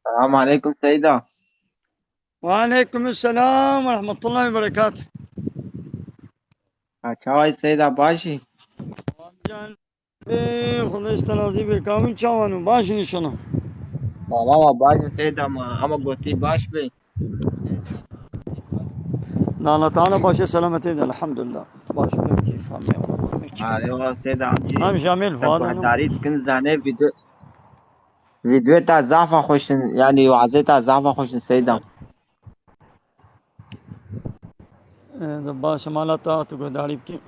السلام عليكم سيدة. وعليكم السلام ورحمة الله وبركاته. Çavay Seyda başı. Can خدش تنازی به کامل چاوانو باش نشانم. Valla başı Seyda ama goti baş be. نانا تانا باشه سلامتی الحمدلله باشه كيف هم Hadi valla Seyda amci. هم جميل فادانو. Guhdarit kin zane video ta zafa خوشن yani vaze ta zafa خوشن Seyda. باشه مالتا تقول داري بكي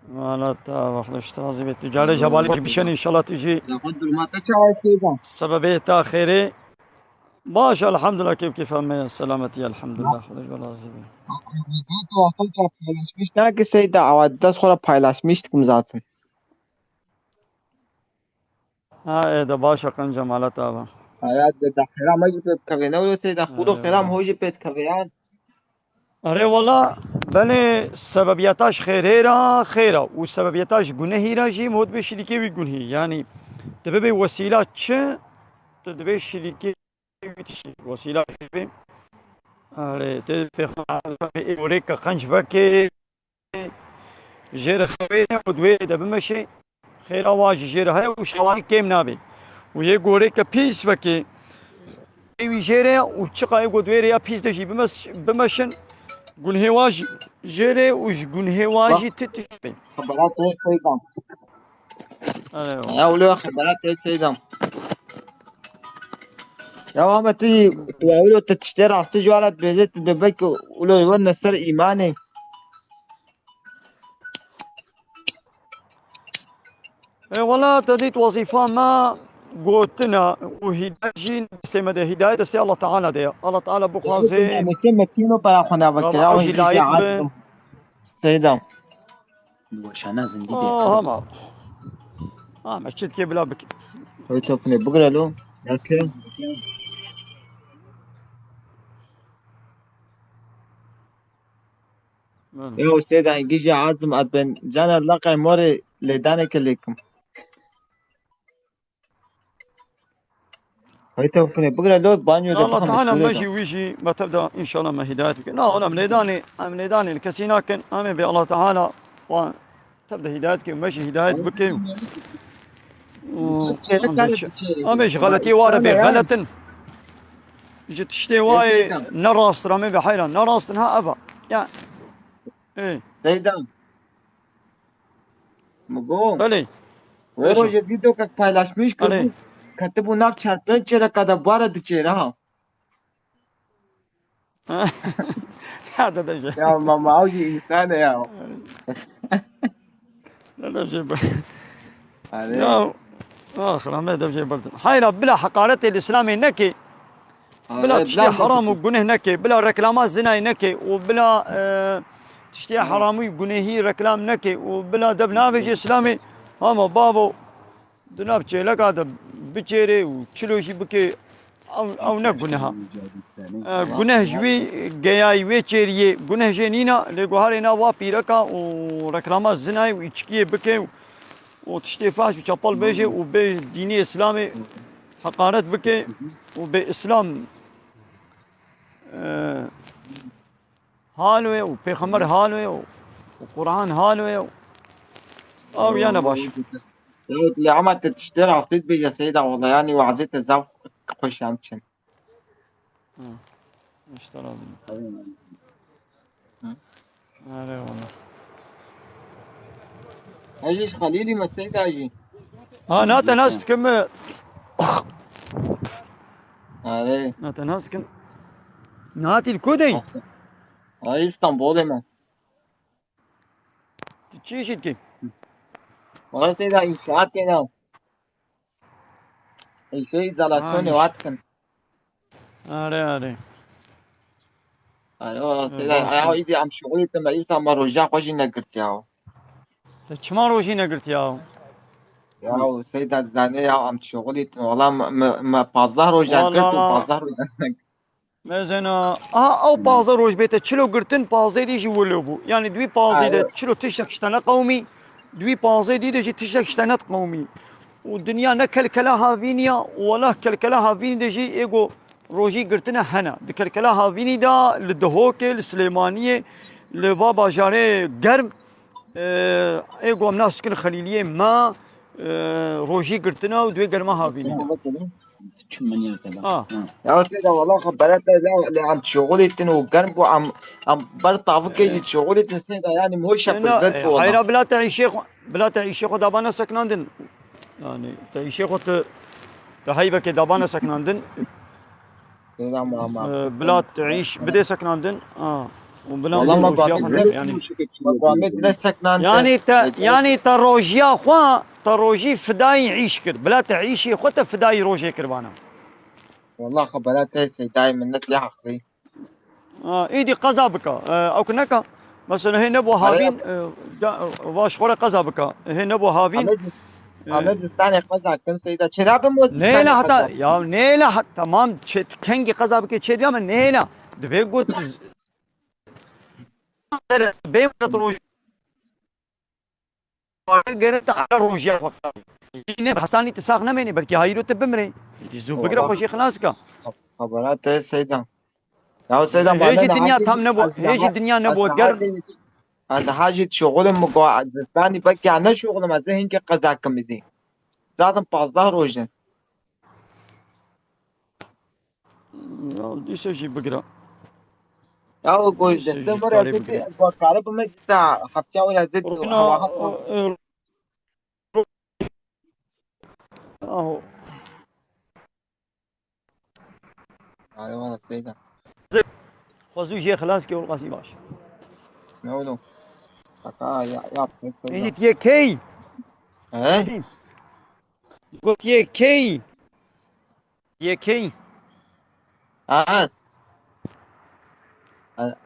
مالتا وخدش تنازی به تجاره جبالك بشن ان شاء الله تجي Lafı durmata çavay Seyda. سببه تا خيري. باشه الحمد لله كيف هم سلامتي الحمد لله خدش بلازم. Video tu asıl çok paylaşmışlar ki Seyda. Avadda sonra paylaşmıştım zaten. ها ده باشه قنجة مالتا. Hayat da khira ma jipet kavena ulo Seyda. Khudo آره khira والله. ho jipet kaveyan. آره والله. بله سببیتاش خیره را خیره و سببیتاش گناهی را جی مود به شریکی وی گناهی یعنی تبه به وسیله چه تبه شریکی وسیله به آره تبه اوره که خنج بکه جیر خویه و دوی دبه مشه خیره واجی جیر های و شوانی کم نبی و یه گوره که پیس بکه ایوی جیره و چقای گودویره یا پیس داشی بمشن گناه واجی جیره و گناه Bak واجی تتبه. haberat Seyda. آره والله. Ya ulo haberat Seyda. يا ماما تيجي تقولوا تشتري عصير ولا تبيت تدبك ولو يوانا سر إيماني. إيه والله تديت وظيفة ما قلتنا وهداية سيما ده هداية سي الله تعالى ده الله تعالى كنا بخازي مكين مكينو para خنا ربع بكرا وهجي هداية ب عاد سيدا. هما مشيت كي بلا بك. هو شوفني بقرا له لكن يا سيدا يجي عازم أبن جانا لقى موري لدانك لكم. هو شوفني بقرا له بانيو الله ربخم تعالى السورة ده. ماشي ويجي ما تبدا ان شاء الله ما هدايتك لا انا من يداني الكسينا كان امين بالله تعالى وتبدا هدايتك ماشي هداية بك بتشيرك وحمد على لله. بتشيرك امش ما غلطي وارا إسلام يعني بغلط جت تشتي يا واي سيدا نراس رامي بحيرة نراس تنها ابا يعني ايه سيدا مقوم بلي هو ايشو جديدو كك paylaşmış علي bu katı bu nak çarpın çere kadar bu arada çere ha. هذا دجى Ya mama avcı insan ya. هذا دجى Hani يا اخر ما دجى برد حيرة بلا حقارة الاسلامي نكي بلا hani تشتي blam da حرام tutu. وجنه نكي بلا ركلامات زنا نكي وبلا تشتي حرامي وجنهي ركلام نكي وبلا دبنافج اسلامي هم بابو دناب لك هذا بچيري وشلوشي بكي او نگنها گناه جوی گیای و چریه گناه جنینا لگوهارینا و پیرکا و رکلاما زنای و içkiye بکه و تشتی فاش و چپال بیجه و به دینی اسلامی حقارت بکه و به اسلام حالوه و پیغمبر حالوه و قرآن حالوه او یا نباش. Ya اللي عملت تشتري عصير بيا سيدة والله يعني وعزيت الزوق خوش همشن. اشترى آره والله. ايش خليلي ما السيدة اجي. ها ناتا ناس كم Hani ناتا ناس كم ناتي الكودي Ay İstanbul hemen. تشيشت كي Orası Seyda inşaat gene. İşe izolasyon عايش. evatkın. آره آره. Hani orası Seyda باشه ya idi am şuğul tama İsa maroja hoji negert ya. چما روشی نگرتی ها Ya Seyda zane ya am şuğul itim valla ma fazla roja gert و والا fazla roja مثلا او بازار روش بيته چلو گرتن پازده دیجی ولو بو يعني دوی پازده ده Ay چلو تشتك شتنا قومي دوی پازده دي دجي تشتك شتنات قومي ودنيا نكلكلها فينيا ولا كلكلها فيني دجي ايجو روجي قرتنا هنا دكلكلها فيني دا للدهوكي السليمانيه لبابا جاري قرم ايجو مناس سكن خليليه ما روجي قرتنا ودوي قرمها فيني دا اه يا سيدة والله خبرت اللي عم شغلتن وقرب عم برطع فكي شغلتن سيدة يعني مهوشة هنا بالذات والله حيرا بلا تعيشي خو دابانا سكناندن يعني تعيشي خو تهيبك دابانا سكناندن سيدة ما بلا تعيش بدي سكناندن وبلا والله ما روجيا بعمل يعني ما بعمل لسه كنان يعني تروجيا خوا تروجي فداي يعيش كر بلا تعيشي خو فداي روجي كربانا والله خبرت سيدة من نتلي حقي ايدي قزابك او كنكا مثلا هي نبو هافين واش خورا قزابك هي نبو هافين عمد الثاني قزا كن سيدة شراب موت نيلا حتى يا نيلا حتى تمام كنجي قزابك تشيد يا من نيلا دبي قلت بيم تروجي قررت على روجيا نه حساني تساقنا مني بلكي هايرو تبمري دي بقرا خوشي خلاص كا خبرات سيدة يا سيدة هيجي الدنيا تام نبو هيجي الدنيا نبو تقر هذا حاجة شغل مقاعد الثاني بكي عنا شغل ما زي هنك قزا كمدي لازم بعضها روجن دي سوشي بقرا يا قوي ده مرة زدي وكارب ما جتا حتى ولا زد هوا اهو ايوه سيدة خذوا شيء خلاص كي والقاسي باش نقولوا فكا يا هيجي يا كي ايه قلت يا كي يا كي اه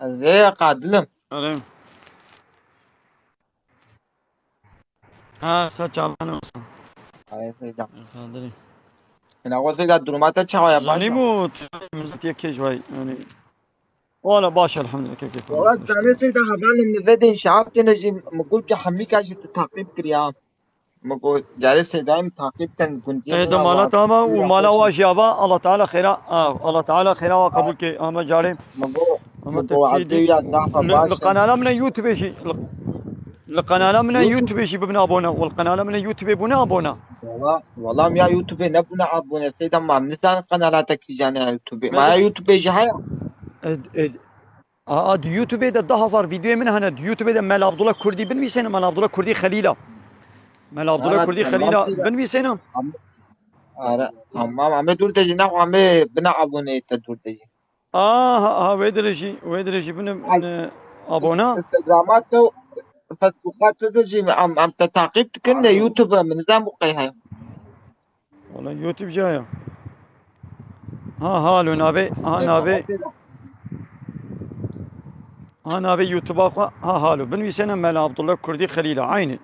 زي قادلم أنا ها سأتشالنا ايه سيدة خاطري انا اقول سيدة درومات تشاوية زاني باشا موت مزت يا كي شوي يعني ولا باشا الحمد لله كيف والله زاني سيدة هبان من فيدين شعب نجي مقول كحميك اجي تتعقيب كريان مقول جالس دائم تعقيب كان كنت إذا مالا تاما ومالا واجابا الله تعالى خيرا الله تعالى خيرا وقبول كي أما جاري أما تتشيدي القناة من يوتيوب شي القناة من يوتيوب شي ببنا أبونا والقناة من يوتيوب بنا أبونا والله يا يوتيوب نبنا ابونا سيدا ما منسان قناتك جانا يوتيوب ما يوتيوب جهاي دي يوتيوب ده هزار فيديو من هنا دي يوتيوب ده مال عبد الله كردي بن سنة مال عبد الله كردي خليلة مال عبد الله كردي خليلة بن سنة amma ame dur teji na ame bina abone ite dur teji ها ويدرجي بن أبونا استغرامات فسبوقات تجي عم تتعقيب كنا يوتيوب من نظام وقيها والله يوتيوب جاية هالو نابي نابي يوتيوب أخوا هالو بن سنة مال عبد الله كردي خليلة عيني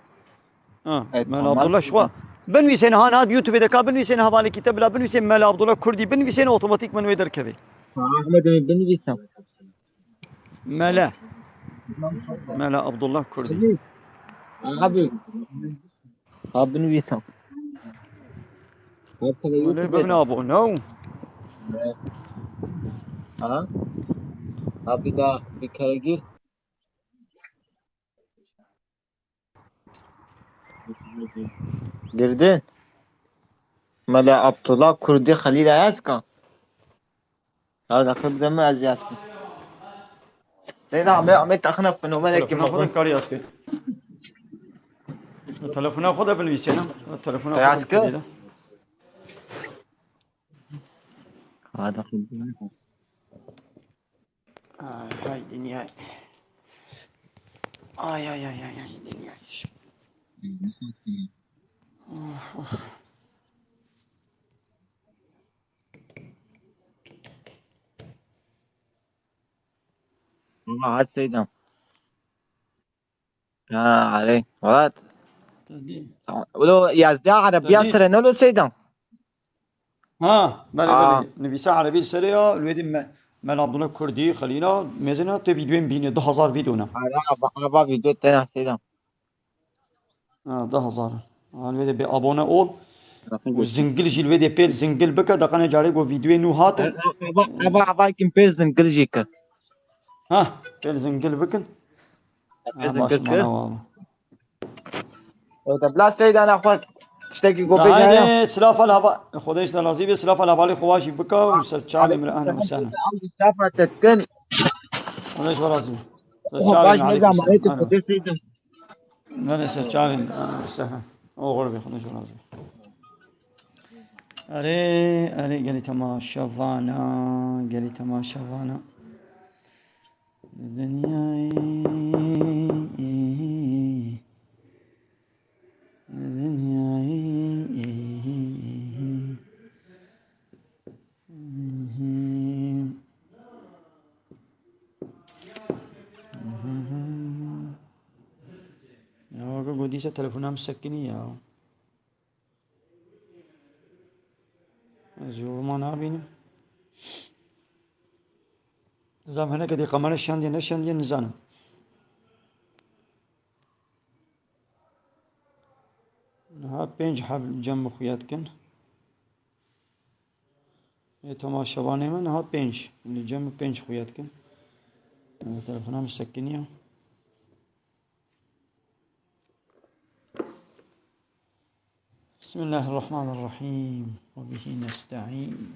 مال عبد الله شوا بن سنة هاد يوتيوب دكا بن سنة هذا كتاب لا بن سنة مال عبد الله كردي بن سنة أوتوماتيك من ويدر كبي احمد بن وسام ملا عبد الله كردي حبيب بن وسام ولا بن أبو نو ها ابي دا بكرجي girdin ملا عبد الله كردي خليل ياسكا هذا خب دم از ياسكا لا عم تخنف فنومنك تلفون كاري ياسكي تلفون خذ بن ويسنا تلفون ياسكا هذا خب هاي دنيا آي دنيا عاد سيدنا عليه غلط ولو يا عرب ياسر نقول سيدنا مالي نبي ساعة عربي سريع الويد مال عبد الله كردي خلينا ميزنا تفيديوين بيني 2000 فيديونا أبا فيديو تنا سيدنا 2000 الويد بأبونا أول والزنقل جي الفيديو بيل زنقل بك دقنا جاري و فيديو نو هاتن ابا كم بير زنقل جيك ها بيل زنقل بكن بير باش زنقل معنا كر والله طب لا استيد انا اخوات تشتكي لا قبي جايه هيدي سلاف الهبا خديش لازم سلاف الهبالي خواشي بكا وسجالي من عليكم اهلا السلام وسهلا عاوز الشافعة تتكن وليش لازم سجالي باش من عليكم نرجع السلام معاك اهلا وسهلا الفطير سيدا لا سجالي اهلا وسهلا او غربي خديش لازم اري قالي تماشى فانا قالي تماشى فانا الدنيا الدنيا يا قديسة تلفونها مسكني يا زور ما نابين زام هنا كدي قمر الشاندي نزانم ها بينج حبل جنب خوياتكن تماشى واني من ها بينج اللي جنب بينج خوياتكن تلفونها مسكني بسم الله الرحمن الرحيم وبه نستعين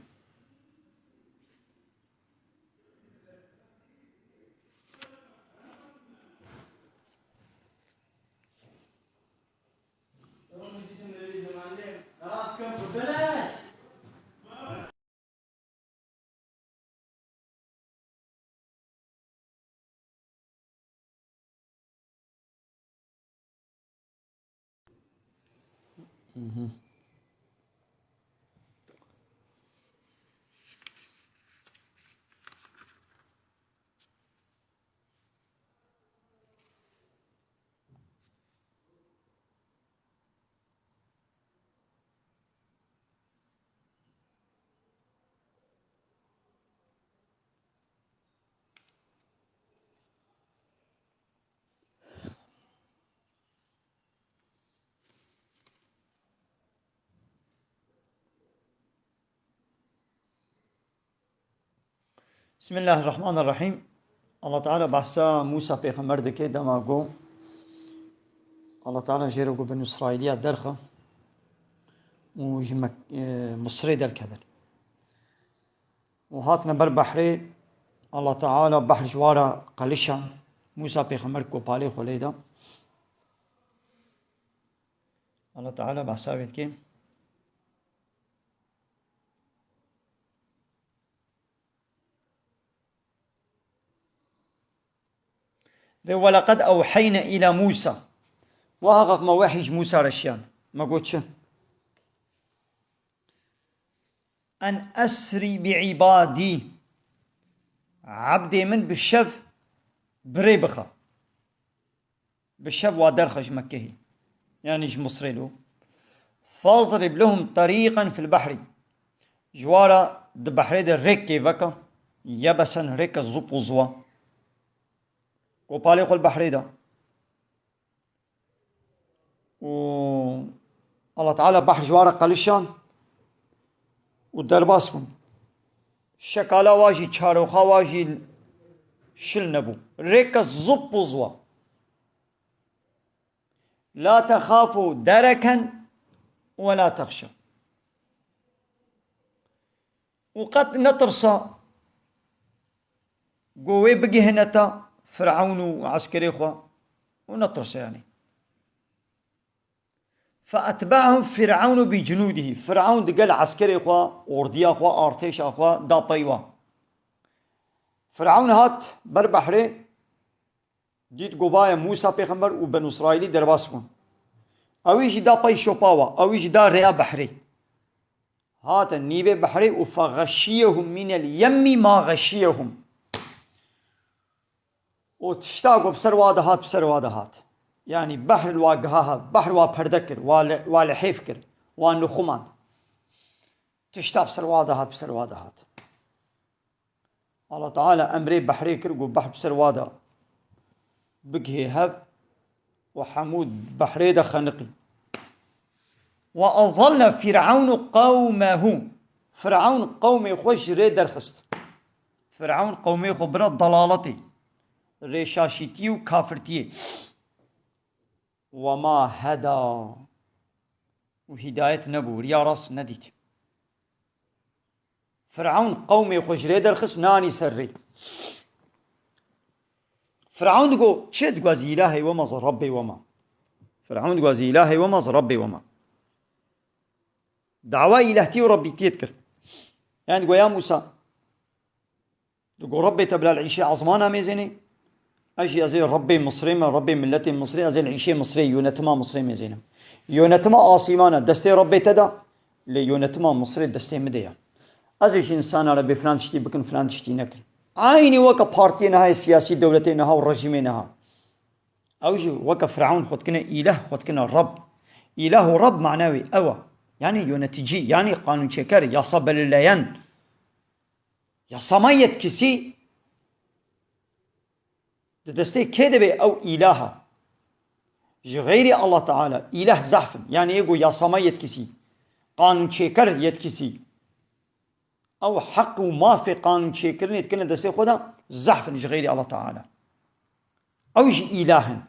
بسم الله الرحمن الرحيم الله تعالى بحثا موسى پیغمبر دكي دماغو الله تعالى جيرو بنو إسرائيلية درخة وجمك مصري در كبر وهاتنا بر بحري الله تعالى بحر جوارا قلشا موسى پیغمبر کو بالي خليدا الله تعالى بحثا بيت كي ولقد أوحينا إلى موسى وهاقق ما وحيج موسى رشيان ما قلتش أن أسري بعبادي عبدي من بالشف بريبخة بالشف ودرخش مكهي يعني ايش مصري له فاضرب لهم طريقا في البحر جوارا دبحري ده ريكي فكا يبسا ريكا الزب وزوا وبالي قول البحري ده و الله تعالى بحر جوارا قلشان ودرباسهم شكالا واجي تشاروخا واجي شل نبو ريكا الزب وزوا لا تخافوا دركا ولا تخشى وقد نطرسا قوي بقي هنتا فرعون وعسكري خوا ونطرس يعني فأتبعهم فرعون بجنوده فرعون دقل عسكري خوا ورديا خوا ارتيش خوا دابيوا فرعون هات بر بحري ديت قبايا موسى پیغمبر وبنو اسرائيلي درباسون اويش دا باي شوباوا اويش دا ريا بحري هات النيبه بحري وفغشيهم من اليم ما غشيهم وتشتاقوا بسر وادهات يعني بحر الواقهاها بحر وابردكر والحيفكر والنخمان تشتاق بسر وادهات الله تعالى أمري بحري كرقو بحر بسر وادا بقهي هب وحمود بحري دا خنقي وأضل فرعون قومه. فرعون قومي خوش ري درخست. فرعون قومي خو برا ضلالتي ريشاشيتي وكافرتي. وما هدى وهداية نبو يا راس نديت. فرعون قومي خوش ري درخست ناني سري. فرعون تقول شد قواز إلهي وما ربي وما. فرعون قواز إلهي وما ربي وما. دعوة إلهتي وربي تذكر يعني تقول يا موسى تقول ربي تبلا العيشة عظمانا ميزيني أجي أزي ربي مصري من ربي ملتي مصري أزي العيشة مصري يونتما مصري ميزينه يونتما آسيمانا دستي ربي تدا ليونتما مصري دستي مديا أزيش إنسان على بفلان تشتي بكن فلان تشتي نكن عيني وكا بارتي نها سياسي دولتي نها والرجيم نها أوجي وكا فرعون خد كنا إله خد كنا رب إله رب معنوي أوا يعني يونتجي يعني قانون شكر يا صبر الليان يا صمية كسي دستي كذبة أو إلهة غير الله تعالى إله زحف يعني يقول يا صمية كسي قانون شكر يتكسي أو حق وما في قانون شكر يتكلم دستي خدا زحف غير الله تعالى أو يجي إله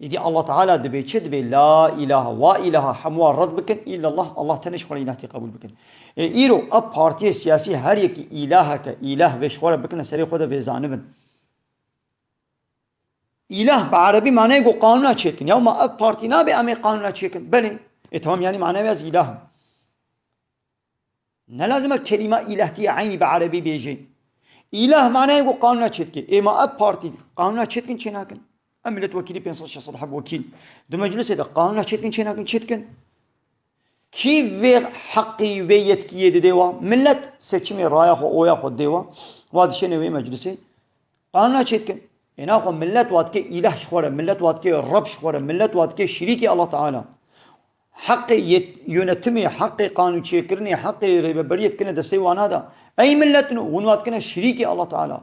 يدي الله تعالى دبي دبي لا إله وإله حموار رد بكن إلا الله تنشخر إلهتي قبول بكن إيرو أب بارتي سياسي هر يك إلهك إله بشخور بكن سري خدا في زانبن إله بعربي معناه يقول قانونا تشيكن يوم أب بارتي نابي أمي قانونا تشيكن بلي اتهم يعني معناه يز إله نلازم كلمة إلهتي عيني بعربي بيجي إله معناه يقول قانونا تشيكن إما أب بارتي قانونا تشيكن شناكن أملت وكيلي بينصل شخص حب وكيل دو مجلس هذا قانونا تشيكن شناكن تشيكن كيف في حقي ويت كي ديوا ملت سكمي رايا خو اويا خو ديوا واد شنو في مجلسي قانونا تشيكن هنا خو ملت واد كي اله شخوره ملت واد كي رب شخوره ملت واد كي شريكي الله تعالى حقي ينتمي حقي قانون شيكرني حقي رببريت كنا دسي وانا هذا اي ملتنا ونواد كنا شريكي الله تعالى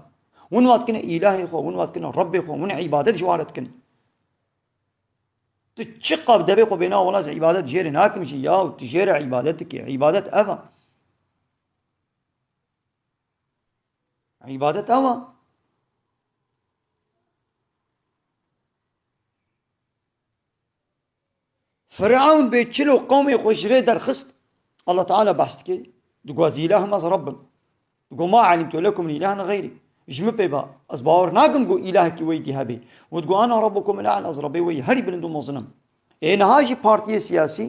ونواد كنا الهي خو ونواد كنا ربي خو ون عبادت جوارت كنا تشقب دبيقو بينا ولا عبادت جيري ناكم شي ياو تجير عبادتك عبادت أفا عبادت أفا فرعون بيتشلو قومي خوشري درخست الله تعالى بحثك دقواز إله ماز رب دقو ما علمت لكم من إله غيري جمع بيبا أصباور ناقم قو إلهك ويدي هبي وتقو أنا ربكم الأعلى أزربي وي هري بلندو مظلم إن هاجي بارتي سياسي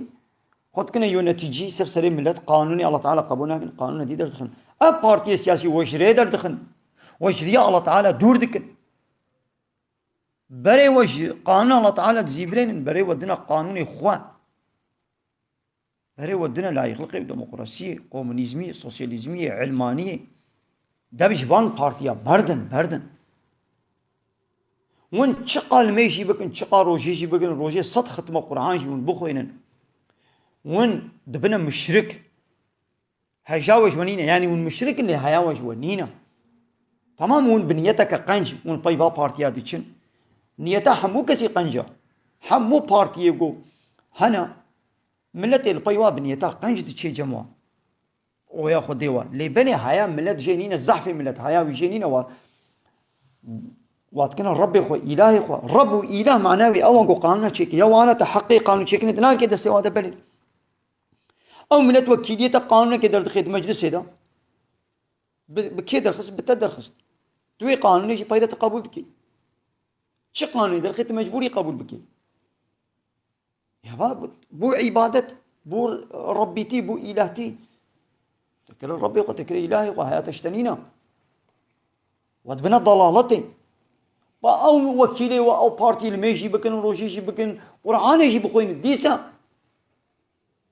خد كنا يونتيجي سرسري ملت قانوني الله تعالى قبولنا قانون دي دخن أب بارتي سياسي وجري دخن وجري الله تعالى دور دكن بري وج قانون الله تعالى تزيبلين بري ودنا قانوني خوان بري ودنا لا يخلق ديمقراطية كومونيزمية سوسياليزمية علمانية ده بيشبان بارتيا بردن وين تشقى الميشي بكن تشقى روجيشي بكن روجي صد ختم القرآن جون بخوينن وين دبنا مشرك هيجاوج ونينا يعني وين مشرك اللي هيجاوج ونينا تمام وين بنيتك قنج وين طيبا بارتيا ديتشن نيتها حمو كسي قنجة حمو بارتيا جو هنا ملت الطيبا بنيتها قنج ديتشي جموع وياخذ ديوا اللي بني هيا ملت جينينا الزحف ملت هيا وجينينا واتكنا ربي خو إلهي خو رب وإله معناوي أول قو قانونا تشيك يا وانا تحقي قانون تشيك نتنا كده سوا ده بلد أو من توكيلية قانونا كده دخل مجلس هذا بكده خص بتدرخص توي قانون يجي فايدة قبول بكي شو قانون دخلت مجبوري قبول بكي يا باب بو عبادة بو ربيتي بو إلهتي تكر ربي خو تكر إلهي خو حياة تشتنينا وتبنى ضلالتي أو وكيلي أو بارتي الميجي بكن روجيجي بكن قرآن يجي بخوين ديسا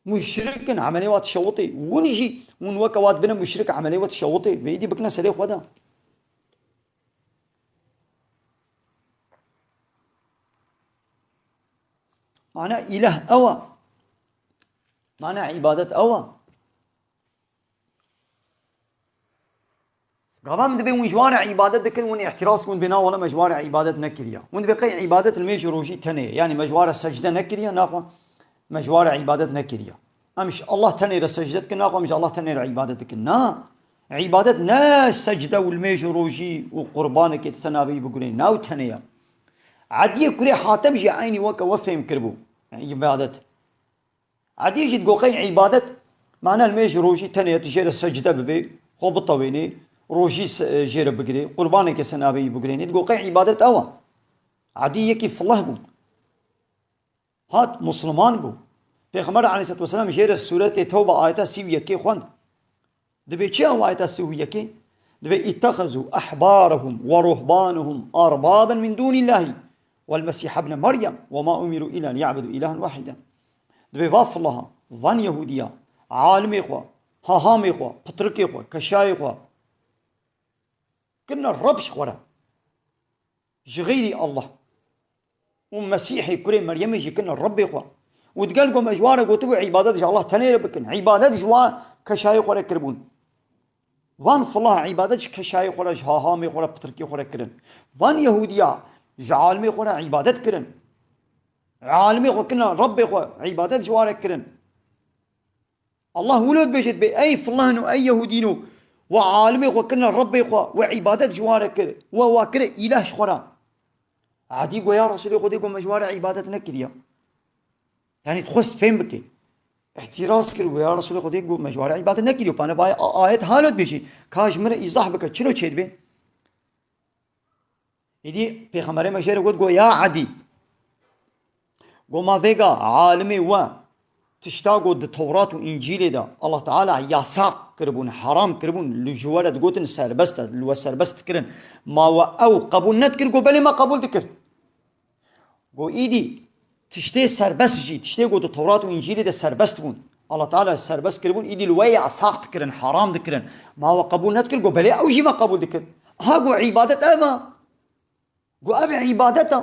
مشرك عمليات شوطي ونجي ونوكوات بنا مشرك عمليات شوطي بيدي بكنا سريع ودا معناه إله أوا معناه عبادة أوا قام دبي مجوار عبادة ذكر ون احتراس ون بنا ولا مجوار عبادة نكريا ون بقي عبادة الميجروجي تنية يعني مجوار السجدة نكريا ناقة مجوار عبادة نكريا امش الله تنير سجدتك ناقو مش الله تنير عبادتك نا عبادت نا سجدة والميج روجي وقربانك يتسنابي بقولين ناو تنيا عادية كوري حاتم جي عيني وكا وفهم كربو يعني عبادت عادية جي تقوقين عبادت معنى الميج روجي تنيا تجير السجدة ببي خو بطويني روجي جير بقري قربانك يتسنابي بقولين تقوقين عبادت اوا عادية كيف الله بو هات مسلمان بو پیغمبر علیه الصلاة والسلام جير سورة توبة آيات سوية كي خوند دبي چه آيات سوية كي دبي اتخذوا أحبارهم ورهبانهم أربابا من دون الله والمسيح ابن مريم وما أمروا إلا أن يعبدوا إلها واحدا دبي واف الله ظن يهودية عالم إخوة هاهام إخوة بطرق إخوة كشاي إخوة كنا الربش ورا جغيري الله ومسيحي كريم مريم يجي كنا الرب إخوة وتقال لكم أجوار قلتوا عبادات الله تنير بكن عبادات جوا كشايخ ولا كربون وان فالله عبادات كشايخ ولا هاهامي ولا بتركي ولا كرن وان يهوديا جعالمي ولا عبادات كرن عالمي وكنا رب عبادات جوار كرن الله ولد بيجد بأي فالله إنه أي يهودينو وعالمي وكنا رب وعبادات جوار كرن وواكر إله شخرا عادي يا رسول الله خديكم مجوار عبادتنا كريا يعني تخست فين بكي احتراز كر ويا رسول الله خديك مجوار عبادت نكريو بانا باي آيات حالت بيجي كاش مر إيضاح بك چلو چيد بي يدي پیغمبر مشهر قد يا عدي ما فيغا عالمي و تشتاقو د توراة وإنجيل دا الله تعالى ياساق كربون حرام كربون لجوالة قوتن سربست لو سربست كرن ما و أو قبول نتكر بل ما قبول ذكر إيدي تشتي سربست جي تشتي قد توراة وإنجيل دا سربست بون الله تعالى سربست كربون إيدي الويع ساق تكرن حرام ذكرن ما و قبول نتكر بل أو جي ما قبول ذكر ها قو عبادة أما قو أبي عبادته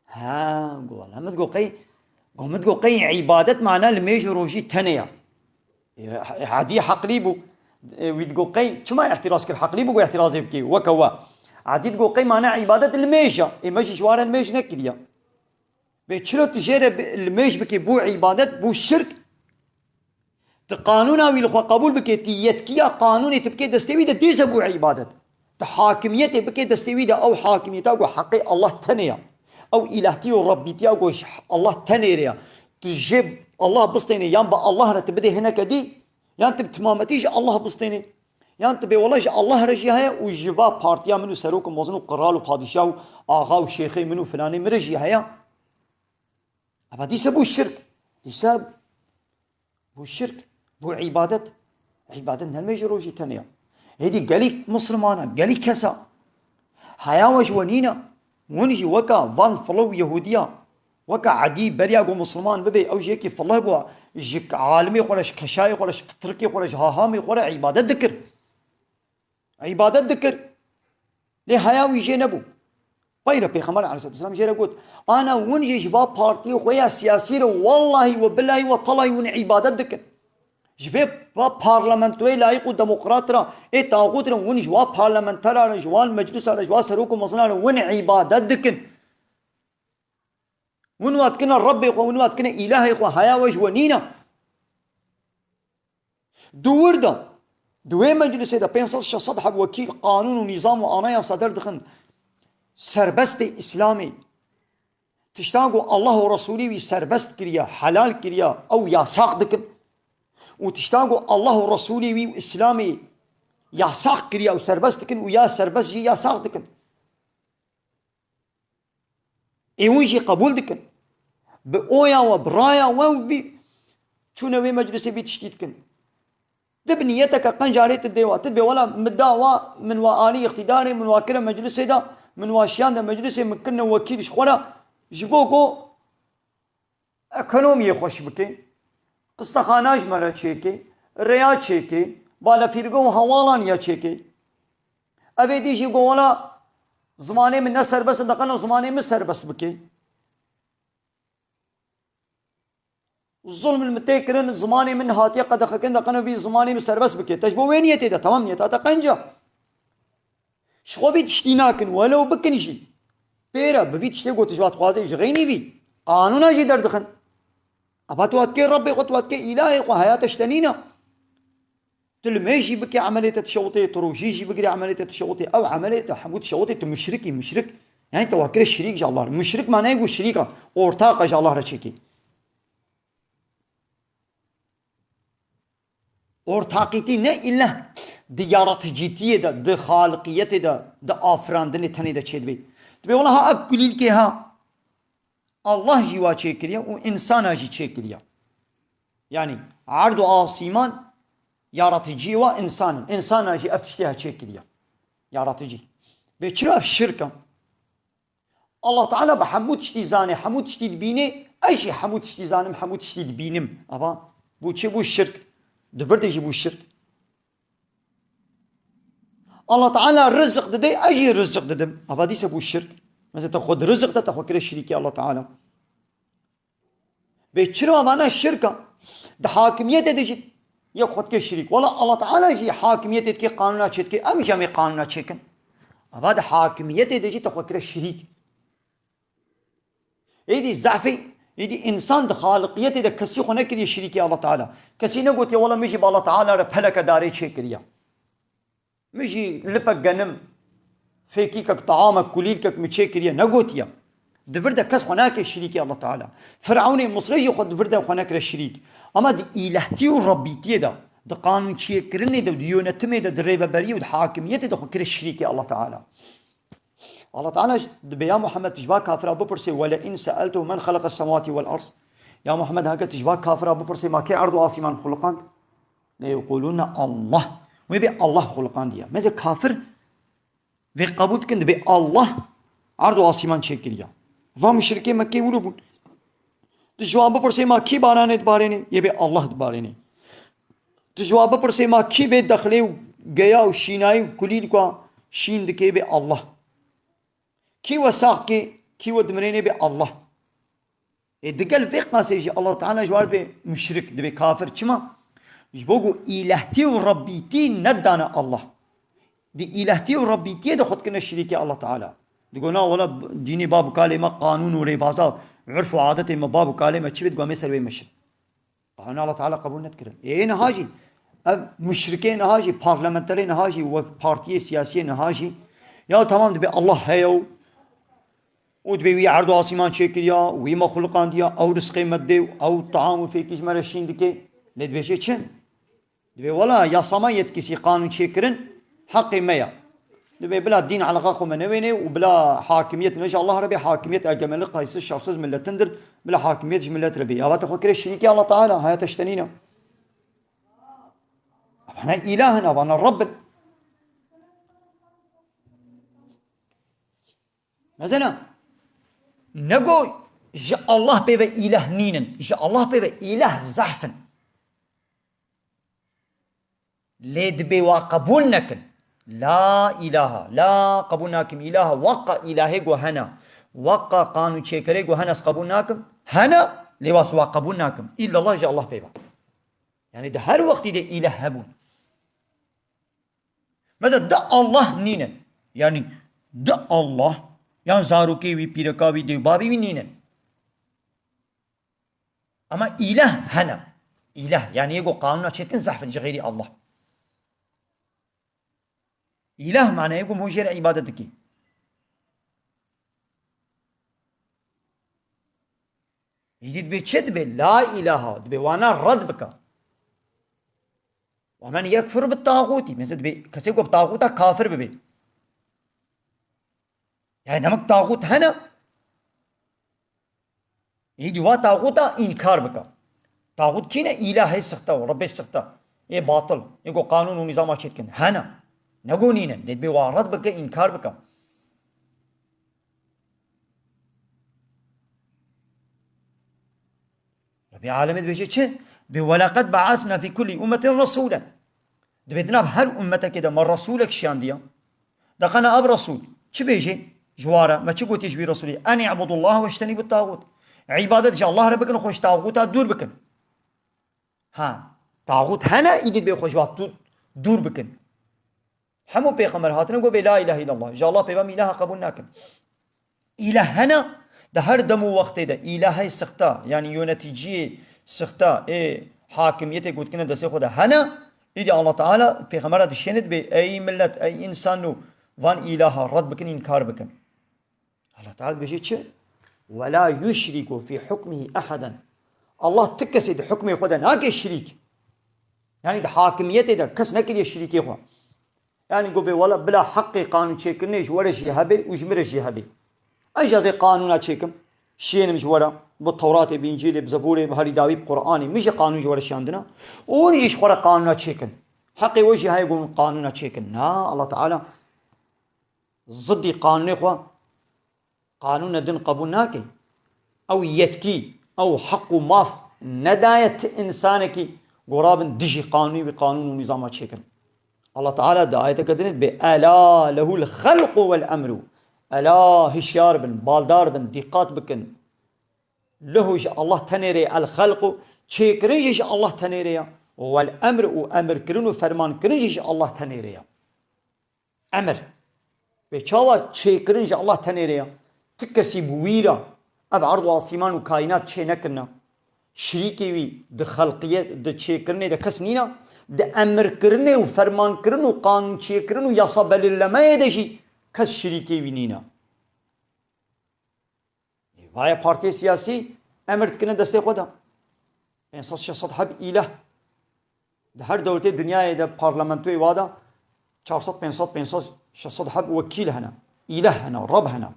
ها قو لما تقول قي قومت قو قي عبادت معناه الميج روجي تنيا عادي حقليبو ويتقو قي شما احتراز كر حقليبو قو احتراز يبكي وكوا عادي تقو قي معناه عبادت الميجا ماشي شوار الميج نكريا بيتشلو تجير الميج بكي بو عبادت بو الشرك تقانونا ويلخوا قبول بكي تيتكيا قانوني تبكي دستوي دا ديسا بو عبادت تحاكميته بكي دستوي دا او حاكميته قو حقي الله تنيا او الهتي وربيتي او الله تنيريا تجيب الله بسطيني ينبا الله تبدي هنا كدي يعني تمامتيش الله بسطيني يعني تبي والله الله رجي هيا وجبا بارتيا منو سروك موزنو قرال وبادشاه اغا وشيخي منو فلاني مرجي هيا ابا دي سبو الشرك دي سب بو الشرك بو عبادة نلمج روجي تنيا هدي قالي مسلمانا قالي كسا هيا وجونينا ونجي وكا فان فلو يهوديا وكا عدي بريا قو مسلمان ببي او جيكي فالله بو جيك عالمي قولش كشاي قولش تركي قولش هاهامي قولش عبادة ذكر ليه هياوي جي نبو غير بيغمبر عليه الصلاة والسلام جيرا قلت انا ونجي جباب بارتي وخويا سياسي والله وبالله والله ون عبادة ذكر جباب بارلمنتوي لايق وديمقراط را اي طاغوت را ون جوا بارلمنتار را جوال مجلس را جوا سروك مصنع ون عبادة ذكر ون واتكنا الرب ون واتكنا اله هيا وجونينا دور دا دوي مجلس دا 500 صدح وكيل قانون ونظام وانايا صدر دخن سربست اسلامي تشتاقوا الله ورسوله سربست كريا حلال كريا او ياساق دكن وتشتاقوا الله ورسوله واسلامي ياساق كريا وسربست دكن ويا سربست جي ياساق دكن ايوجي قبول دكن بأويا وبرايا وبي شنو مجلس بيتشتيت كن دبنيتك قنجاريت الديوة تدبي ولا مداوا من وآلي اقتداري من واكرة مجلس دا من واشيان دا مجلس مكنا وكيل شخورا جبوكو اكونومي خوش بكي قصة خاناج مرة تشيكي ريا تشيكي بالا فيرقو هوالان يا تشيكي ابي دي جيبو ولا زماني من نسر بس دقنا زماني من سر بس بكي الظلم المتكرن زماني من هاتيا قد خكن دقنا بي زماني من سر بس بكي تجبو وين يتي ده تمام يتا تقنجا شخو بي تشتيناكن ولو بكنشي بيرا بفي تشتي قوت جوات خوازي جغيني بي قانونا جي دردخن أباتوات كي ربي خطوات كي إلهي وحياتش تنينة تلميجي بكي عملية تشوطي تروجيجي بكي عملية تشوطي أو عملية حمود تشوطي تمشركي مشرك يعني توكل الشريك جا الله مشرك معناه يقول شريكة أورتاق جا الله رشيكي أورتاقيتي نه إلا ديارات جيتية ده خالقية ده آفران ده نتاني ده چيد بي تبي والله ها أبكليل كي ها الله جوا چيكريا وإنسان جي چيكريا يعني عرض آسيمان yaratıcı ve insanın. İnsan acı öpüştüğü çekiliyor. Yaratıcı. Ve çıraf şirka. Allah Teala be hamud iştizane, hamud iştid bini, ayşi hamud iştizanim, hamud iştid binim. Ama bu çi bu şirk. Dıvırdeci bu şirk. Allah Teala rızık dedi, ayşi rızık dedim. Ama değilse bu şirk. Mesela takhud rızık da takhud kire şiriki Allah Teala. Ve çıraf bana şirka. De hakimiyet edici. یا خود کے شریک والا اللہ تعالی جی حاکمیت کی قانون چیت کے ام جمع قانون چیکن بعد حاکمیت دے جی تو خود کے شریک ایدی ضعفی ایدی انسان د خالقیت دے کسی خو نہ کری شریک اللہ تعالی کسی نہ گوت والا مجی اللہ تعالی ر پھلک داری چھ کریا مجی لپک گنم فیکی کک طعام کلیل کک مچے کریا نہ گوتیا دفرده كس هناك الشريك الله تعالى فرعون مصري خد دفرده هناك الشريك اما دي الهتي وربيتي ده قانون شيء كرني ده ديونتمي ده دريبه بري وحاكميته ده خكر الشريك الله تعالى الله تعالى بيا محمد تجبا كافر ابو برسي ولا ان سالته من خلق السماوات والارض يا محمد هكا تجبا كافر ابو برسي ما كي ارض واسمان خلقان لا يقولون الله ويبي الله خلقان دي ماذا كافر في قبول كن بي الله ارض واسمان شكليا و مشرکین مکه ولو بود تو جواب پرسه ما کی بارانه دبارینه یہ به الله دبارینه تو جواب پرسه ما کی به دخله گیا و شینای کلیل کو شین دکه به الله کی وساق کی ودمرینه به الله دقل فقه سيجي الله تعالى جوار به مشرك ده به كافر چما جبوغو الهتي و ربيتي ندانا الله دي الهتي و ربيتي ده خود كنا شريكي الله تعالى دیگه نه ولا دینی باب کلمه قانون و ربازا عرف و عادت ما باب کلمه چی بد گامه سر مشر قانون الله تعالی قبول نکرد این هاجی مشرکین هاجی پارلمانترین هاجی و پارتی سیاسی هاجی یا tamam de Allah heyo و de bir ardu asiman çekiliyor ve mahlukan diye او rızkı madde او طعام في kişmere şimdiki ne diyecek için de valla yasama yetkisi kanun çekirin hakkı meya بلا دين على غاق ومنويني وبلا حاكمية نجا الله ربي حاكمية أجمل قيس الشخص من تندر بلا حاكمية ملة ربي يا بات أخوك الشريك الله تعالى هيا تشتنينا أنا إلهنا وأنا الرب مثلا نقول جاء الله بيبا إله نينا جاء الله بيبا إله زحفا ليد بيوا قبول نكن لا إله لا قبولناكم إله وقع إلهي هنا وقع قانون شكري هنا قبولناكم هنا لواسوا قبولناكم إلا الله جاء الله بيبا يعني ده هر وقت ده إله هبون ماذا ده الله نينا يعني ده الله يعني زاروكي وي بيركاوي دي بابي نينا أما إله هنا إله يعني يقول قانون شيء زحف غير الله إله معناه يقول مجرد عبادتك يجد بيتشد لا إله وانا رد بك ومن يكفر بالطاغوت مثل كسي يقول بالطاغوت كافر ببي يعني نمك طاغوت هنا يجي وا طاغوت إنكار بك طاغوت كينا إله سخته ورب سخته ये बातल इनको कानून और निजाम अच्छे कन है ना नगोनीन देत बे वारद बके इनकार बका रबी عالم بيجي چه ولقد بعثنا في كل أمة رسولا دبدنا بهر أمة كده ما رسولك شان ديا دقنا أب رسول چه بيجي جوارا ما چه قوتيش بي رسولي أن يعبدوا الله واجتنبوا الطاغوت عبادة جاء الله ربكن خوش طاغوتا دور بكن ها طاغوت هنا يجي بي خوش وقت دور بكن همو پیغمبر هاتن گو لا اله الا الله جا الله پیغمبر اله قبول نکن اله هنا ده هر دم و وقت ده اله سخته يعني يونتيجي سختا حاکمیت گوت کنه دست خدا هنه ایدی الله تعالی پیغمبر دشند به ای ملت ای انسانو وان اله رد بکن انکار بکن الله تعالی بيجي چه ولا يشرك في حكمه احدا الله تكسد حكمه خدا ناك الشريك يعني ده حاكميته ده كس نكري الشريك خو يعني قو ولا بلا حق قانون چيكنيش ولا شي هبي وجمر شي هبي اجاز قانون چيكم شيء مش ولا بالتوراة بإنجيل بزبور بهاري داوي بقرآن مش قانون ولا شيء عندنا ونيش خورا قانون چيكن حقي وجه هاي يقول قانون چيكن نا الله تعالى ضد قانون خو قانون دين قبول ناكي او يتكي او حق ماف ندايت انسانك قراب دشي قانوني بقانون ونظام شكل الله تعالى دعايته كدنت بألا له الخلق والأمر ألا هشيار بن بالدار بن دقات بكن له الله تنيري الخلق شكرنجش الله تنيري والأمر وأمر كرنو فرمان كرنجش الله تنيري أمر بچاوا شكرنج الله تنيري تكسي بويرا اب عرض واسيمان وكائنات شي نكرنا شريكي وي د خلقيه د شي كرني د كسنينا د امر كرني وفرمان كرنو قانون شي كرنو يصب لما يدشي كس شريكي وي نينا وهي بارتي سياسي امر كرنا دستي خدا يعني صد حب اله د هر دولتي دنيا د بارلمانتوي وادا 400 500 600 حب وكيل هنا اله هنا رب هنا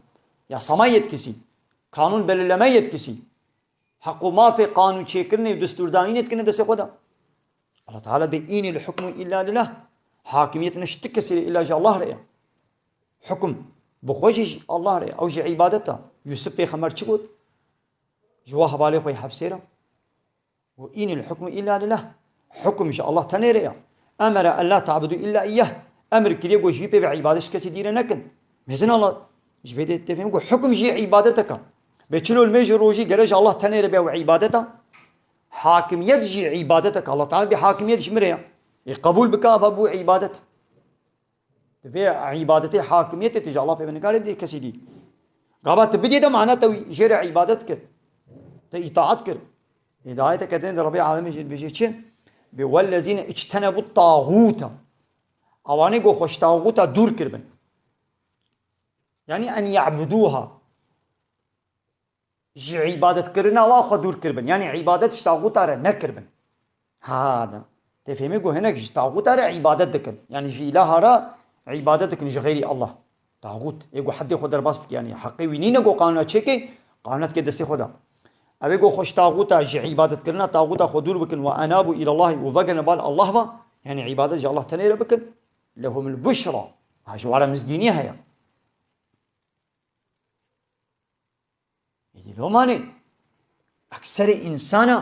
يا سمايت كسي قانون belirleme yetkisi hakkı mafi kanun çekirne düsturdan yetkine dese koda Allah Teala be inil hukmu illa lillah hakimiyetine şittikesi illa Allah reya hüküm bu khojiş Allah reya o ibadeta Yusuf peygamber çıkıt jwa havale koy hapsera ve inil hukmu illa lillah hüküm iş Allah tanereya emara alla ta'budu illa iyyah emir kiliye go jipe ve ibadet kesi dire nekin mezin Allah جبيدت تفهم كو حكم جي عبادتك بتشلو الميجر روجي جرج الله تنير به وعبادته حاكميت جي عبادتك الله تعالى بحاكميت شمريا يقبول بك ابو عبادت تبي عبادتي حاكميت تجي الله في بنقال دي كسيدي غابات بدي ده معناته جير عبادتك اطاعتك هدايتك كدين ربي العالمين بيجي والذين اجتنبوا الطاغوت اواني go خوش طاغوت دور كربن يعني أن يعبدوها جي عبادة كرنا واخو دور كربن يعني عبادة طاغوت على نكربن هذا تفهمي جو هناك طاغوت على عبادة دكن يعني جي لها را عبادتك نجي غيري الله طاغوت يقول حد ياخذ درباستك يعني حقي وينين جو قانون تشيكي قانونات كده دسي خدا ابي جو خوش طاغوت جي عبادة كرنا طاغوت اخو دور بكن وانابوا الى الله وفقنا بال الله با يعني عبادة جي الله تنير بكن لهم البشرى هاجو على مزدينيها يعني لو ماني أكثر إنسانا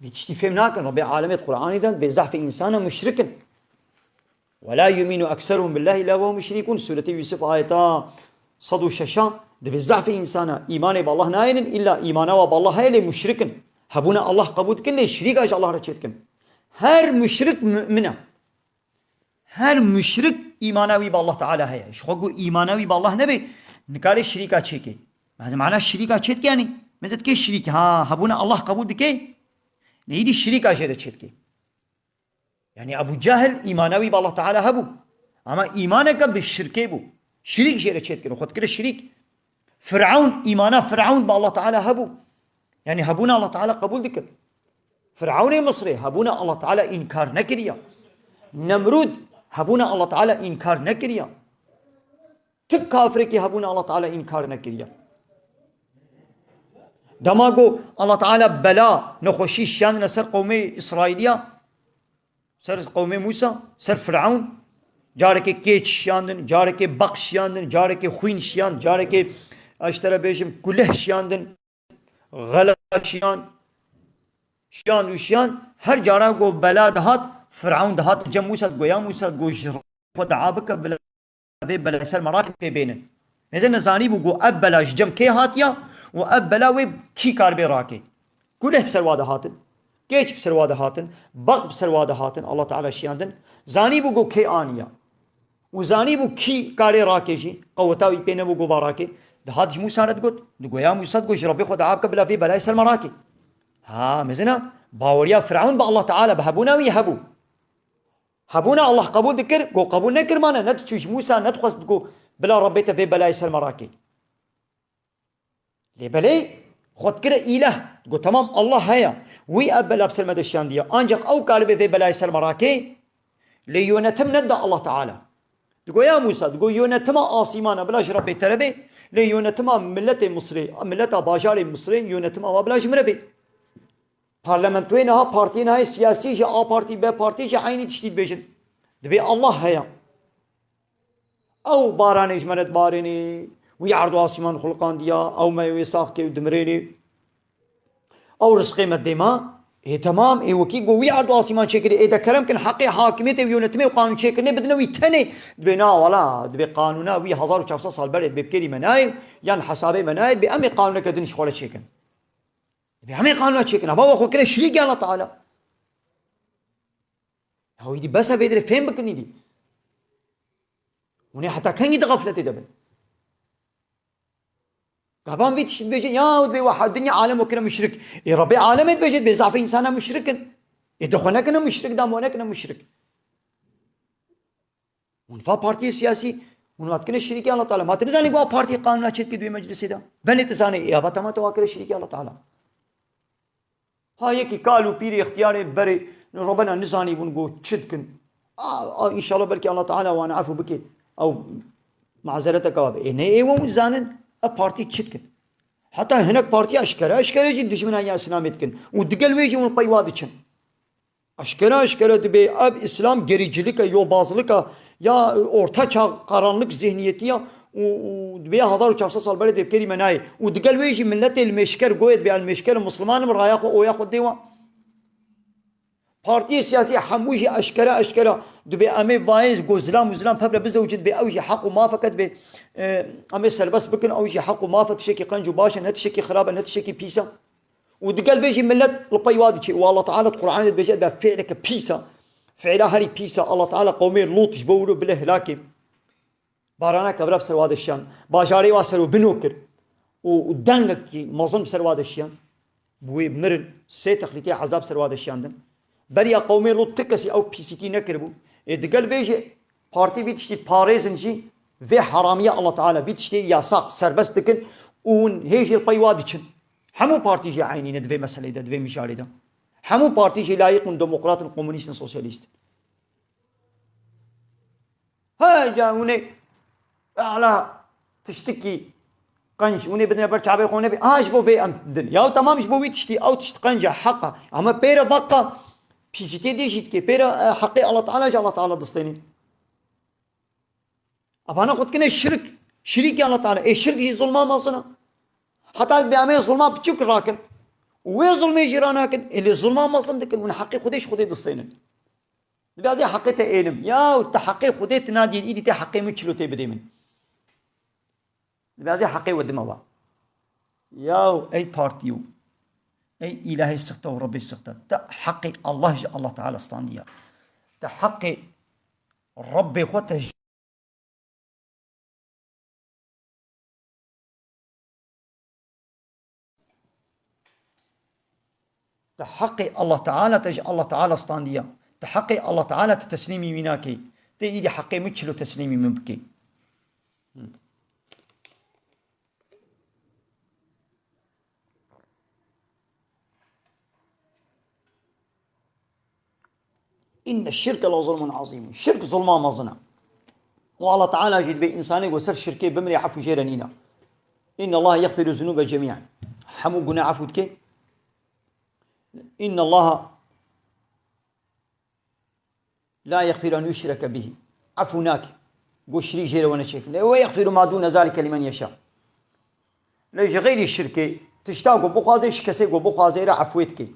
بتشتي فهمناك ربي عالمي القرآن إذا بزحف إنسانا مشركا ولا يؤمن أكثرهم بالله إلا وهم مشركون سورة يوسف آياتا صدو الششا ده بزحف إنسانا إيمان بالله ناين إلا إيمانا وبالله هاي مشركا هبونا الله قبول كله شريك أج الله رشيتكم هر مشرك مؤمنا هر مشرك إيمانوي بالله تعالى هي شو إيمانوي بالله نبي نقال الشريكة شيكي هذا معناه الشريكة شيت يعني مثل كي الشريك ها هبونا الله قبول دكي نيدي الشريكة شيت شيتكي يعني أبو جهل إيمانوي بالله تعالى هبو أما إيمانك بالشركة بو شريك شيت شيتكي خد كده الشريك فرعون إيمانه فرعون بالله تعالى هبو يعني هبونا الله تعالى قبول دكي فرعون مصري هبونا الله تعالى إنكار نكريا نمرود هبونا الله تعالى إنكار نكريا تك كافركي هبونا الله تعالى إنكار نكريا دماغو الله تعالى بلا نخوشي شان سر قومي إسرائيلية سر قومي موسى سر فرعون جارك كيتش شاندن جارك بقش شاندن جارك خوين شان جارك اشترى بيجم كله شاندن غلط شان وشان هر جارا گو بلا دهات فرعون دهات جم موسى گویا موسى گو خود عابك بلا بلا سر مراكب بينن مثلا نزاني بو اب بلا جم كي هاتيا واب بلا وي كي كار براكي كله بسرواده هاتن كيش بسرواده هاتن بق بسرواده هاتن الله تعالى شياندن زاني بو كي انيا وزاني بو كي كاري راكيجي قوتاوي بينه بو باراكي دهات موسى رد گوت گویا موسى گو ربي خود عابك بلا في بلا سر مراكي ها مزنا باوريا فرعون بالله تعالى بهبونا ويهبو هبونا الله قبول ذكر قو قبول نكر مانا نتشوش موسى ندخس تقو بلا ربيت في بلاي سلمراكي لي بلاي خد كده إله تقول تمام الله هيا وي أبلا بسلمة الشان دي أنجق أو قالب في بلاي سلمراكي ليونتم ندى الله تعالى تقول يا موسى تقول يونتما آسيمانا بلاش ربي تربي ليونتما ملة مصري ملة باجاري مصري يونتما وبلاش مربي parlamentoyna ha partiyên hay siyasî ji A partî B partî ji aynî tiştî dibêjin. Dibê Allah heye. Ew baranê ji me re dibarînê, wî erdo asîman xulqandiya, ew me wê sax kê dimirênê. Ew rizqê me dêma, temam ê wekî got wî erdo asîman çêkirê, ê de kerem kin heqê hakimiyetê û yönetimê û qanûn çêkirinê bidine wî tenê. Dibê na wala, dibê qanûna wî 1400 sal berê dibê bikêrî me nayê, yan hesabê me nayê, bê em ê qanûneke din ji xwe re çêkin. همه قانون چیکن ابا خو کنه شریک الله تعالی هو يدي بس بيدري فين بكني دي وني حتى كان يتغفلت دبل قبان بيت بيجي يا ودي واحد الدنيا عالم وكنا مشرك يا ربي عالم بيجي بيزعف انسان مشرك يدخلنا كنا مشرك دامونا كنا مشرك ونفا بارتي سياسي ونوات كنا شريك الله تعالى ما تنزاني بوا بارتي قانون چت كي دوي مجلس دا بني تزاني يا بتا ما تو كنا شريك الله تعالى هاي كي قالوا بيري اختياري بري ربنا نزاني ونقول تشدكن ان شاء الله بركي الله تعالى وانا عفو بك او معذرتك اب اي ني و زانن بارتي تشدكن حتى هناك بارتي اشكره جي دشمنا يا اسلاميتكن ودقل ويجي من بايوادچن اشكره دبي اب اسلام gericilik yolbazlık ya orta çağ karanlık zihniyeti ya ودبي هزار وشافصة صار بلد بكري مناي ودقل ويجي ملة المشكر قويد بالمشكر المسلمان من رايق أو ياخد ديوا بارتي سياسي حموجي أشكره دبي أمي فايز جوزلام فبر بزوجد بأوجي حق وما فقط ب أمي سربس بكن أوجي حق وما فتشكي قنجو باشا نتشكي خرابة نتشكي بيسا ودقل ويجي ملة البيواد شيء والله تعالى القرآن بيجي بفعلك بيسا فعلها هري بيسا الله تعالى قومي لوط جبورو بالهلاكي بارانا كبرب سرواد الشان باجاري واسرو بنوكر ودنگك كي مظلم سرواد الشان بوي مرن سي تخليتي عذاب سرواد الشان دن بريا قومي لوط تكسي او بي سي تي نكربو دقل بيجي بارتي بيتشتي باريزنجي في حرامية الله تعالى بيتشتي ياساق سربستكن ون هيجي البيواد چن همو بارتي جي عينين دوي مسألة ده دوي مجالي ده همو بارتي جي لايق من ديمقراط الكومونيست سوسياليست ها جاوني على تشتكي قنج وني بدنا برشعبي خونه بي اش بو في ام دن يا تمام مش بو تشتي او تشت قنجه حقه اما بيرا فقا بيسيتي دي جيت كي بيرا حقي الله تعالى جل الله تعالى دستيني ابانا قد كنا شريك الله تعالى اي شرك هي ظلمه ما صنا حتى بيعمل ظلمه بتشك راكن وين ظلمي جيرانك اللي ظلمه ما صنا دك من حقي خديش خدي دستيني بيازي حقيته علم يا تحقي خدي تنادي ايدي تحقي مشلو تي بدي من بازي حقي ودموا ياو اي بارتيو اي الهي السخطه وربي السخطه تحقي الله تعالى استانديا تحقي ربي خوته تحقي الله تعالى الله تعالى استانديا تحقي الله تعالى تسليمي مناكي تيجي حقي متشلو تسليمي من بكي إن الشرك لظلم عظيم الشرك ظلما مظنا والله تعالى جد بإنساني وسر شركي بمري عفو جيرانينا إن الله يغفر الذنوب جميعا حمو قنا عفو كي إن الله لا يغفر أن يشرك به عفوناك قو شري جير ونشيك ويغفر ما دون ذلك لمن يشاء ليش غير الشرك تشتاقوا بخاذش كسيق وبخاذير عفوتك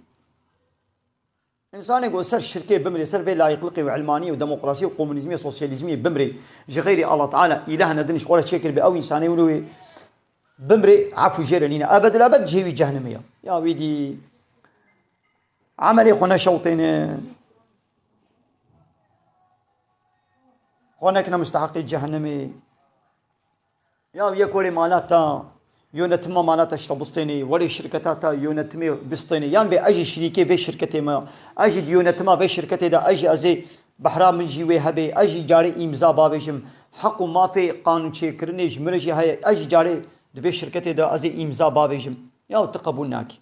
إنسان يقول سر شركة بمري سر في لا يقلقي وعلمانية وديمقراطية وكومونيزمية وسوسياليزمية بمري جغيري الله تعالى إلهنا دنش ولا شكل بأو إنسان يقولوا بمري عفو جيرانينا أبد الأبد جيوي جهنمية يا ويدي عملي خونا شوطين خونا كنا مستحقي جهنمي يا ويا كولي مالاتا يونتما معناتها شتبسطيني ولي شركتها يونتمي بسطيني يعني بأجي شريكي في شركتي ما أجي يونتما في شركتي دا أجي أزي بحرام من جيوي هبي أجي جاري إمزا بابيجم حق ما في قانون شي كرنيج مرجي هاي أجي جاري في شركتي دا أزي إمزا بابيجم يا تقبلناك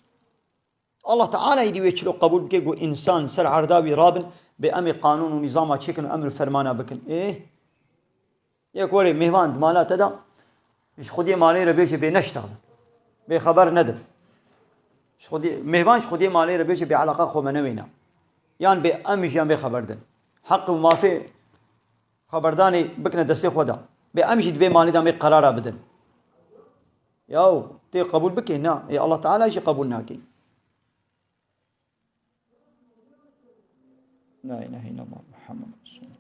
الله تعالى يدي ويشلو قبول بك يقول إنسان سر عرداوي رابن بأمي قانون ونظام تشيكن أمر فرمانا بكن إيه يقولي مهمان مالا تدا إيش خدي مالي ربيش بنشتغل بخبر ندم إيش خدي مهمان إيش خدي مالي ربيش بعلاقة خو منوينا يعني بأمي جان بخبردن حق وما في خبرداني بكنا دستي خدا بأمي جد بي مالي دامي قرار بدن ياو تي قبول بك هنا يا الله تعالى إيش قبولناكي لا إله إلا الله محمد رسول الله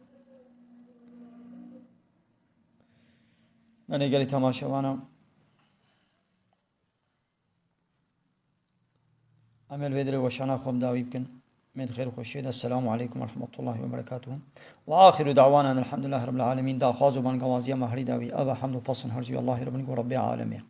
أنا قالي تماشى وانا أمل بدري وشانا خوم داوي يمكن من خير وخشيد السلام عليكم ورحمة الله وبركاته وآخر دعوانا أن الحمد لله رب العالمين دا خازو بان قوازيا مهري داوي أبا حمد وفصل هرجي الله ربنا ورب العالمين